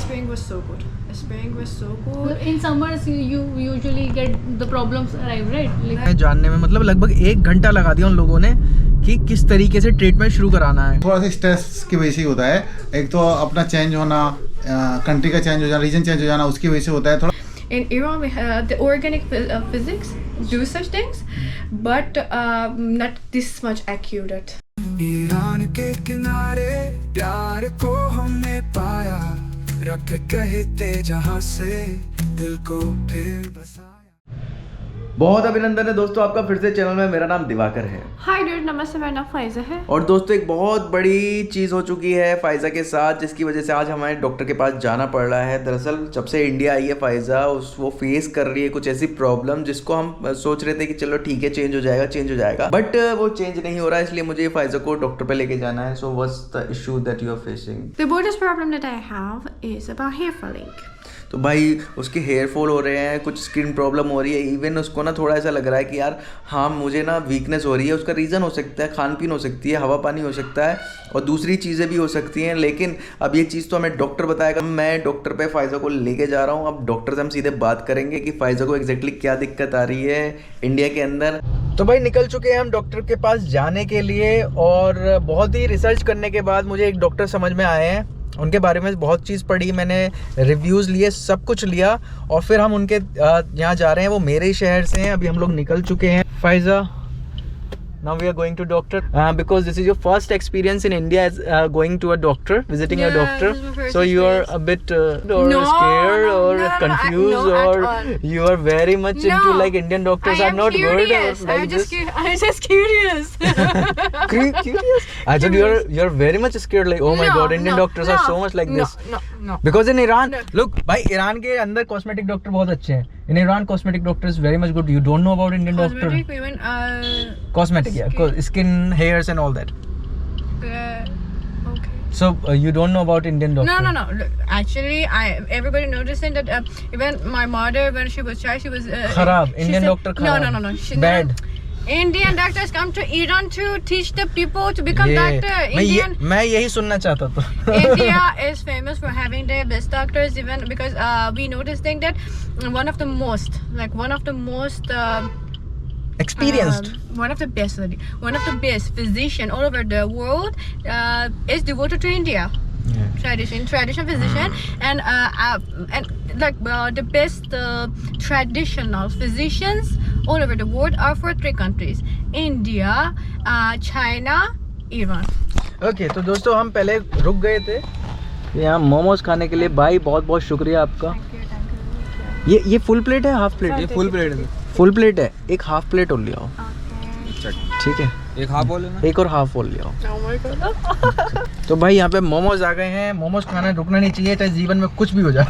spring was so good. The spring was so good. In summers you usually get the problems arrive, right? Like जानने में मतलब लगभग 1 घंटा लगा दिया उन लोगों ने कि किस तरीके से ट्रीटमेंट शुरू कराना है। थोड़ा सा स्ट्रेस की वजह से होता है, एक तो अपना चेंज होना, कंट्री का चेंज हो जाना, रीजन चेंज हो जाना, उसकी वजह से होता है थोड़ा। In Iran, we have the organic physics do such things, but not this much accurate. Iran के किनारे प्यार को हमने पाया, रख कहते जहां से दिल को फिर बसाया। बहुत अभिनंदन है दोस्तों आपका फिर से चैनल में। मेरा नाम दिवाकर है। Hi dude, नमस्ते, मेरा नाम फाइजा है। और दोस्तों एक बहुत बड़ी चीज़ हो चुकी है फाइजा के साथ, जिसकी वजह से आज हमारे डॉक्टर के पास जाना पड़ रहा है। दरअसल जब से इंडिया आई है फाइजा, वो फेस कर रही है कुछ ऐसी प्रॉब्लम जिसको हम सोच रहे थे कि चलो ठीक है चेंज हो जाएगा, बट वो चेंज नहीं हो रहा है। इसलिए मुझे फाइजा को डॉक्टर पे लेके जाना है। So what's the issue that you are facing? The biggest problem that I have is about hair falling. तो भाई उसके हेयर फॉल हो रहे हैं, कुछ स्किन प्रॉब्लम हो रही है, इवन उसको ना थोड़ा ऐसा लग रहा है कि यार हाँ मुझे ना वीकनेस हो रही है। उसका रीज़न हो सकता है खान पीन हो सकती है, हवा पानी हो सकता है और दूसरी चीज़ें भी हो सकती हैं। लेकिन अब ये चीज़ तो हमें डॉक्टर बताएगा। मैं डॉक्टर पे फाइजा को लेके जा रहा हूँ। अब डॉक्टर से हम सीधे बात करेंगे कि फाइजा को एग्जैक्टली क्या दिक्कत आ रही है इंडिया के अंदर। तो भाई निकल चुके हैं हम डॉक्टर के पास जाने के लिए, और बहुत ही रिसर्च करने के बाद मुझे एक डॉक्टर समझ में आए हैं। उनके बारे में बहुत चीज़ पढ़ी मैंने, रिव्यूज़ लिए, सब कुछ लिया, और फिर हम उनके यहाँ जा रहे हैं। वो मेरे ही शहर से हैं। अभी हम लोग निकल चुके हैं। Pfizer, now we are going to doctor because this is your first experience in India as going to a doctor, visiting a doctor. This is my first So you are experience. a bit scared or confused, or you are very much into like Indian doctors are not good or like this. I'm just curious. Curious? I thought you're very much scared, like oh my god, Indian doctors are so much like this. No. Because in Iran, look भाई Iran के अंदर cosmetic doctor बहुत अच्छे हैं। In Iran, cosmetic doctor is very much good. You don't know about Indian doctor? Cosmetic women, Cosmetic, yeah, skin, hairs, and all that. okay. So you don't know about Indian doctor? No. Look, actually, everybody noticing that even my mother, when she was child, she was Kharab. she Indian said- doctor kharab. No. Bad. Indian doctors come to Iran to teach the people to become doctor. मैं यही सुनना चाहता था। India is famous for having the best doctors, even because we noticed that one of the most Experienced. one of the best physician all over the world is devoted to India. Yeah. Traditional physician, and like the best traditional physicians all over the world are for 3 countries: India, China, Iran. Okay, तो दोस्तों हम पहले रुक गए थे यहाँ मोमोज खाने के लिए। भाई बहुत बहुत शुक्रिया आपका। ये फुल प्लेट है हाफ प्लेट? ये फुल प्लेट है। फुल प्लेट है, एक हाफ प्लेट और ले आओ। ठीक है, एक हाफ बोल लेना, एक और हाफ और ले आओ। तो भाई यहाँ पे मोमोज आ गए हैं। मोमोज खाना रुकना नहीं चाहिए, चाहे जीवन में कुछ भी हो जाए।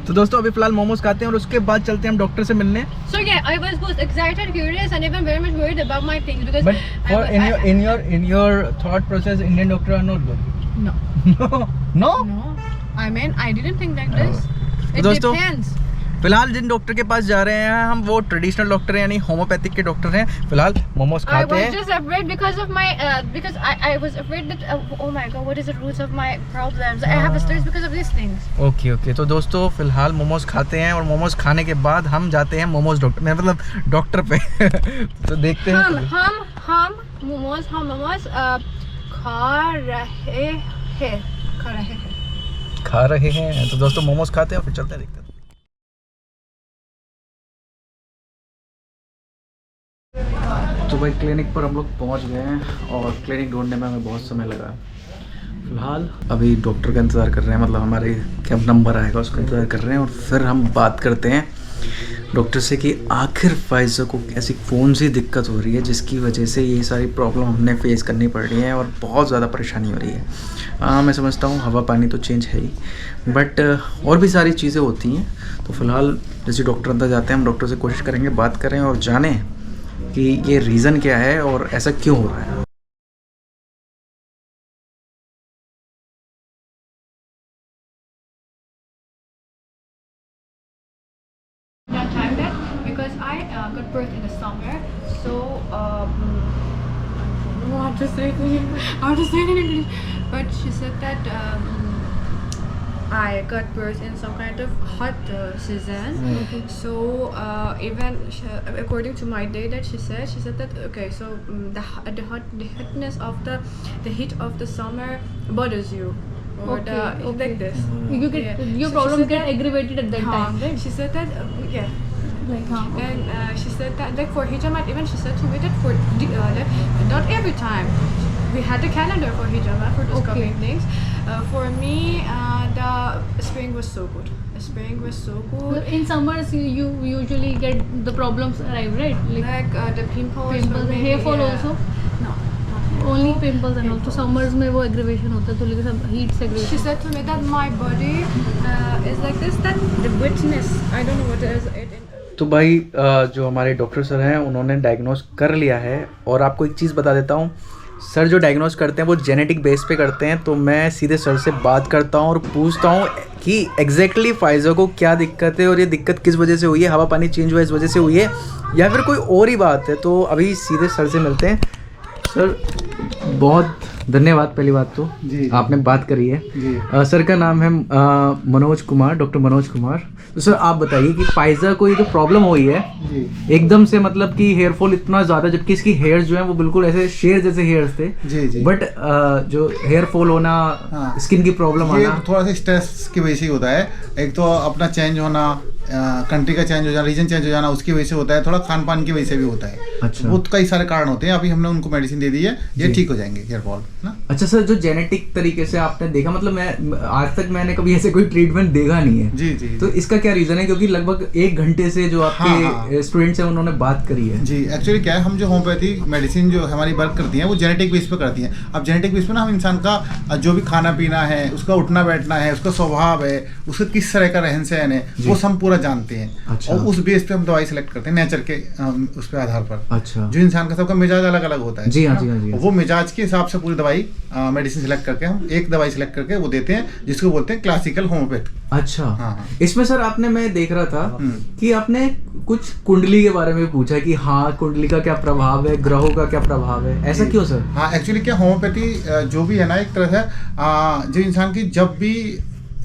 तो दोस्तों अभी फिलहाल मोमोज खाते हैं और उसके बाद चलते हैं हम डॉक्टर से मिलने। So yeah, I was both excited, curious, and even very much worried about my things because. But for in your thought process, Indian doctor are not good. No. No. I mean, I didn't think like this. It दोस्तों, depends. फिलहाल जिन doctor के पास जा रहे हैं हम, वो traditional doctor हैं, यानी होम्योपैथिक के डॉक्टर हैं। फिलहाल मोमोज I खाते was हैं। just afraid because of my because I was afraid that oh my god, what is the roots of my problems? I have stress because of these things. Okay तो दोस्तों फिलहाल मोमोज खाते हैं, और मोमोज खाने के बाद हम जाते हैं मोमोज डॉक्टर, मतलब डॉक्टर पे। तो देखते हैं। हम मोमोज खा रहे हैं। तो दोस्तों मोमोज खाते हैं और फिर चलते हैं, देखते हैं। तो भाई क्लिनिक पर हम लोग पहुंच गए हैं, और क्लिनिक ढूंढने में हमें बहुत समय लगा। फिलहाल अभी डॉक्टर का इंतज़ार कर रहे हैं, मतलब हमारे क्या नंबर आएगा उसका इंतज़ार कर रहे हैं, और फिर हम बात करते हैं डॉक्टर से कि आखिर फाइजा को ऐसी कौन सी दिक्कत हो रही है जिसकी वजह से ये सारी प्रॉब्लम हमने फेस करनी पड़ रही है और बहुत ज़्यादा परेशानी हो रही है। मैं समझता हूँ हवा पानी तो चेंज है ही, बट और भी सारी चीज़ें होती हैं। तो फिलहाल जैसे डॉक्टर अंदर जाते हैं, हम डॉक्टर से कोशिश करेंगे बात करें और जानें कि ये रीज़न क्या है और ऐसा क्यों हो रहा है। That time that because I got birth in the summer, so I don't know what to say to him. I want to say it in English, but she said that I got birth in some kind of hot season. So even according to my dad, she said that okay, so the hotness of the heat of the summer bothers you, or like this. You get Yeah. your So problems she said get that- aggravated at that time, right? She said that yeah. Like, And she said that like for hijamat, even she said to me that for like, not every time we had a calendar for hijamat for those coming things. For me, the spring was so good. The spring was so good. in summers you usually get the problems arrive, right? Like the pimples, pimples, maybe, hair fall yeah. also. No. Only pimples and all. तो Pimples. summers में वो aggravation होता है, तो लेकिन सब heat से She aggravation. said to me that my body is like this. That the wetness. I don't know what it is. तो भाई जो हमारे डॉक्टर सर हैं उन्होंने डायग्नोस कर लिया है। और आपको एक चीज़ बता देता हूँ, सर जो डायग्नोस करते हैं वो जेनेटिक बेस पे करते हैं। तो मैं सीधे सर से बात करता हूँ और पूछता हूँ कि एग्जैक्टली फाइजर को क्या दिक्कत है और ये दिक्कत किस वजह से हुई है, हवा पानी चेंज हुआ इस वजह से हुई है या फिर कोई और ही बात है। तो अभी सीधे सर से मिलते हैं। सर बहुत धन्यवाद, पहली बात तो जी। आपने बात करी है। जी। सर का नाम है मनोज कुमार, डॉक्टर मनोज कुमार। तो सर आप बताइए कि फाइजर को ये जो प्रॉब्लम हुई है जी एकदम से, मतलब कि हेयर फॉल इतना ज़्यादा, जबकि इसकी हेयर्स जो हैं वो बिल्कुल ऐसे शेर जैसे हेयर्स थे, जी जी। बट जो हेयर फॉल होना, हाँ। स्किन की प्रॉब्लम ये आना, थोड़ा सा स्ट्रेस की वजह से ही होता है। एक तो अपना चेंज होना, कंट्री का चेंज हो जाना, रीजन चेंज हो जाना, उसकी वजह से होता है। थोड़ा खान पान की वजह से भी होता है। अच्छा। बहुत कई सारे कारण होते हैं। अभी हमने उनको मेडिसिन दे दी है, ये जी। ठीक हो जाएंगे हेयर फॉल ना। अच्छा सर, जो जेनेटिक तरीके से आपने देखा, मतलब मैं आज तक मैंने कभी ऐसे कोई ट्रीटमेंट देखा नहीं है। जी जी तो इसका क्या रीजन है? क्योंकि लगभग 1 घंटे से जो हाँ, आपके हाँ। स्टूडेंट्स हैं उन्होंने बात करी है। जी एक्चुअली क्या है, हम जो होम्योपैथी मेडिसिन जो हमारी वर्क करती हैं वो जेनेटिक बेस पे करती हैं। अब जेनेटिक बेस पे ना हम इंसान का जो भी खाना पीना है, उसका उठना बैठना है, उसका स्वभाव है, उसका किस तरह का रहन सहन है, जी। वो हम पूरा जानते हैं। अच्छा। और उस बेस पे हम दवाई सेलेक्ट करते हैं नेचर के उस पे आधार पर। अच्छा। जो इंसान का सबका मिजाज अलग अलग होता है। जी हाँ, है जी ना? हाँ, जी हाँ। वो मिजाज के हिसाब से पूरी दवाई मेडिसिन सेलेक्ट करके हम एक दवाई सेलेक्ट करके वो देते हैं, जिसको बोलते हैं क्लासिकल होम्योपैथी। अच्छा। हाँ। इसमें सर आपने, मैं देख रहा था कि आपने कुछ कुंडली के बारे में पूछा कि हाँ कुंडली का क्या प्रभाव है, ग्रहों का क्या प्रभाव है, ऐसा क्यों सर? हाँ एक्चुअली क्या होम्योपैथी जो भी है ना, एक तरह से जो इंसान की जब भी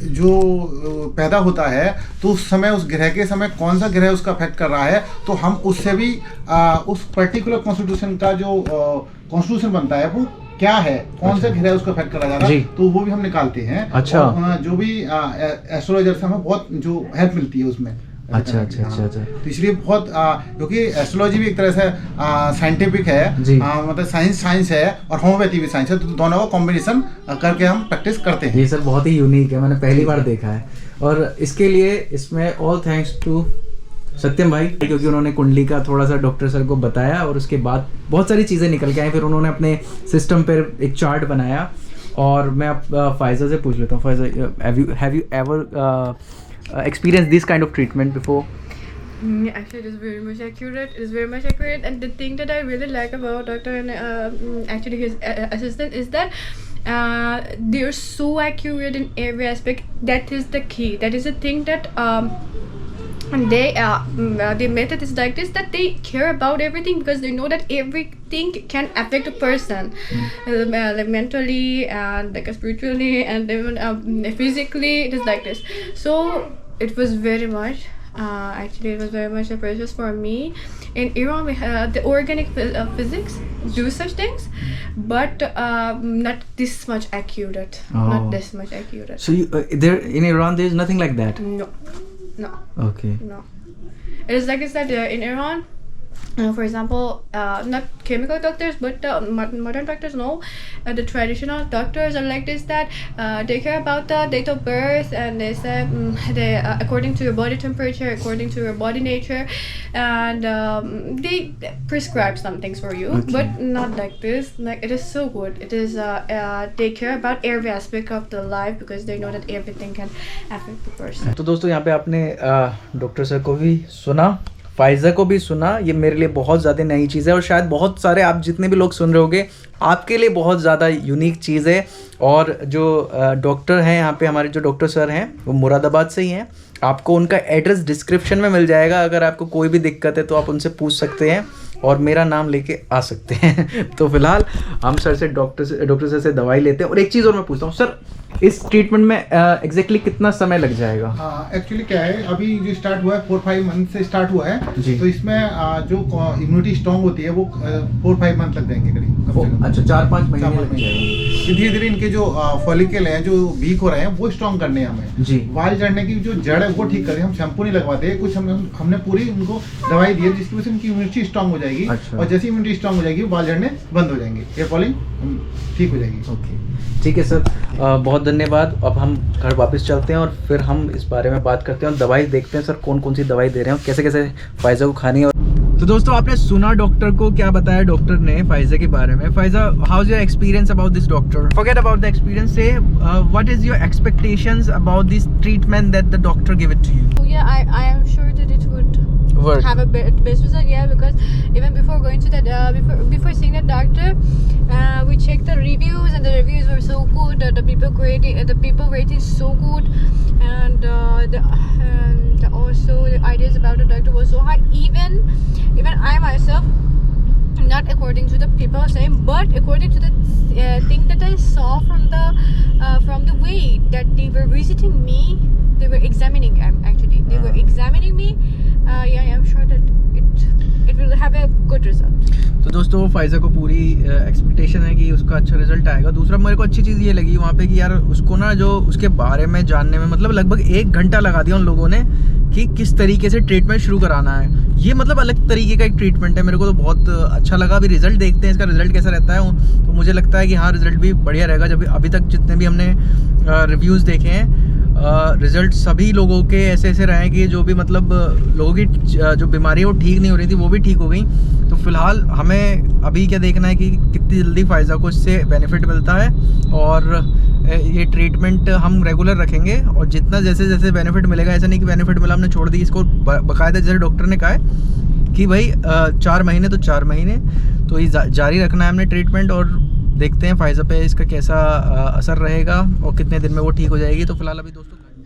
जो पैदा होता है तो उस समय उस ग्रह के समय कौन सा ग्रह उसका अफेक्ट कर रहा है, तो हम उससे भी उस पर्टिकुलर कॉन्स्टिट्यूशन का जो कॉन्स्टिट्यूशन बनता है वो क्या है, कौन सा ग्रह उसका अफेक्ट करा जा रहा है, तो वो भी हम निकालते हैं। अच्छा। और, जो भी एस्ट्रोलॉजर से हमें बहुत जो हेल्प मिलती है उसमें। अच्छा अच्छा अच्छा अच्छा। तो इसलिए बहुत क्योंकि एस्ट्रोलॉजी भी एक तरह से साइंटिफिक है, जी। मतलब साइंस है और होम्योपैथी भी साइंस है, तो दोनों का कॉम्बिनेशन करके हम प्रैक्टिस करते हैं। ये सर बहुत ही यूनिक है, मैंने पहली बार देखा है। और इसके लिए इसमें ऑल थैंक्स टू सत्यम भाई, क्योंकि उन्होंने कुंडली का थोड़ा सा डॉक्टर सर को बताया और उसके बाद बहुत सारी चीज़ें निकल के आई। फिर उन्होंने अपने सिस्टम पर एक चार्ट बनाया। और मैं अब फाइजर से पूछ लेता हूँ, Pfizer have you ever experienced this kind of treatment before? Actually, it is very much accurate. It is very much accurate, and the thing that I really like about Doctor and actually his assistant is that they're so accurate in every aspect. That is the key. That is the thing that and the method is like this, that they care about everything because they know that everything can affect a person, like mentally and like spiritually and even physically. It is like this. So it was very much actually it was very much precious for me. In Iran we have the organic physics do such things, but not this much accurate. Not Oh. this much accurate. So you, there in Iran there is nothing like that? No. Okay. No. It is like I said, in Iran, for example, not chemical doctors, but modern doctors, no. The traditional doctors are like this, that they care about the date of birth, and they say they according to your body temperature, according to your body nature, and they prescribe some things for you, Okay. but not like this. Like it is so good. It is they care about every aspect of the life because they know that everything can affect the person. तो दोस्तों यहाँ पे आपने doctor sir को भी सुना, Pfizer को भी सुना। ये मेरे लिए बहुत ज़्यादा नई चीज़ है और शायद बहुत सारे आप जितने भी लोग सुन रहे होंगे आपके लिए बहुत ज़्यादा यूनिक चीज़ है। और जो डॉक्टर हैं यहाँ पे, हमारे जो डॉक्टर सर हैं वो मुरादाबाद से ही हैं। आपको उनका एड्रेस डिस्क्रिप्शन में मिल जाएगा। अगर आपको कोई भी दिक्कत है तो आप उनसे पूछ सकते हैं और मेरा नाम लेके आ सकते हैं। तो फिलहाल हम सर से डॉक्टर सर से दवाई लेते हैं। और एक चीज़ और मैं पूछता हूँ सर, इस ट्रीटमेंट में एग्जैक्टली कितना समय लग जाएगा? हाँ, एक्चुअली क्या है, अभी जो स्टार्ट हुआ है 4-5 मंथ से स्टार्ट हुआ है जी। तो इसमें जो इम्यूनिटी स्ट्रॉन्ग होती है वो 4-5 मंथ लग जाएंगे करीब, कम से कम। अच्छा, 4-5 महीने 4-5 लग जाएंगे। धीरे धीरे इनके जो फॉलिकल हैं जो वीक हो रहे हैं वो स्ट्रॉन्ग करने हैं हमें जी। बाल झड़ने की जो जड़ है वो ठीक करें, हम शैम्पू नहीं लगवाते, कुछ हमने पूरी उनको दवाई दी है जिसकी वजह से उनकी इम्यूनिटी स्ट्रॉन्ग हो जाएगी। अच्छा। और जैसे इम्यूनिटी स्ट्रॉन्ग हो जाएगी बाल झड़ने बंद हो जाएंगे, हेयर फॉलिंग ठीक हो जाएगी। ओके, ठीक है सर, बहुत धन्यवाद। अब हम घर वापस चलते हैं और फिर हम इस बारे में बात करते हैं और दवाई देखते हैं सर कौन कौन सी दवाई दे रहे हैं और कैसे कैसे फाइजा को खानी है। तो दोस्तों, आपने सुना डॉक्टर को क्या बताया डॉक्टर ने फाइजा के बारे में। Faiza, how is your experience about this doctor? Forget about the experience, say what is your expectations about this treatment that the doctor give it to you? So yeah, I am sure that it would Work. have a best result. Yeah, because even before going to that, before seeing the doctor, we checked the reviews, and the reviews were so good. The people rating so good, and also the ideas about the doctor was so high. Even I myself, not according to the people saying, but according to the thing that I saw from the way that they were visiting me, they were examining. Actually, they were examining me. Yeah, I'm sure that it will have a good result. तो दोस्तों, Pfizer को पूरी expectation है कि उसका अच्छा result आएगा। दूसरा मेरे को अच्छी चीज़ ये लगी वहाँ पे कि यार उसको ना जो उसके बारे में जानने में मतलब लगभग 1 घंटा लगा दिया उन लोगों ने कि किस तरीके से ट्रीटमेंट शुरू कराना है। ये मतलब अलग तरीके का एक ट्रीटमेंट है, मेरे को तो बहुत अच्छा लगा। अभी रिजल्ट देखते हैं इसका रिजल्ट कैसा रहता है। तो मुझे लगता है कि हाँ, रिजल्ट भी बढ़िया रहेगा। जब अभी तक जितने भी हमने रिव्यूज़ देखे हैं, रिजल्ट सभी लोगों के ऐसे रहे कि जो भी मतलब लोगों की जो बीमारी है वो ठीक नहीं हो रही थी वो भी ठीक हो गई। तो फिलहाल हमें अभी क्या देखना है कि कितनी जल्दी फाइजा को इससे बेनिफिट मिलता है, और ये ट्रीटमेंट हम रेगुलर रखेंगे। और जितना जैसे जैसे बेनिफिट मिलेगा, ऐसा नहीं कि बेनिफिट मिला हमने छोड़ दी इसको, बाकायदा जैसे डॉक्टर ने कहा है कि भाई 4 महीने तो 4 महीने तो ये जारी रखना है हमने ट्रीटमेंट, और देखते हैं फाइजा पे इसका कैसा असर रहेगा और कितने दिन में वो ठीक हो जाएगी। तो फिलहाल अभी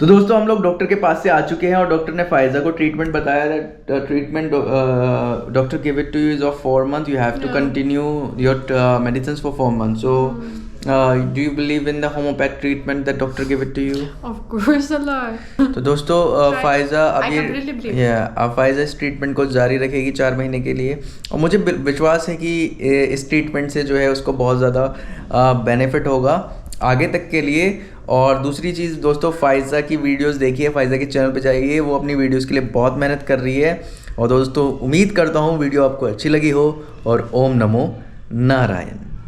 दोस्तों हम लोग डॉक्टर के पास से आ चुके हैं और डॉक्टर ने फाइजा को ट्रीटमेंट बताया है। Treatment doctor give it to you is of 4 months, you have to continue your medicine for 4 months। So do you believe in the homeopath treatment that doctor give it to you? Of course, a lot. तो दोस्तों, Faiza I completely believe. अब फाइजा इस treatment को जारी रखेगी 4 महीने के लिए, और मुझे विश्वास है कि इस ट्रीटमेंट से जो है उसको बहुत ज़्यादा बेनिफिट होगा आगे तक के लिए। और दूसरी चीज़ दोस्तों, फाइजा की वीडियोस देखिए, फाइजा के चैनल पे जाइए, वो अपनी वीडियोस के लिए बहुत मेहनत कर रही है। और दोस्तों, उम्मीद करता हूँ वीडियो आपको अच्छी लगी हो, और ओम नमो नारायण।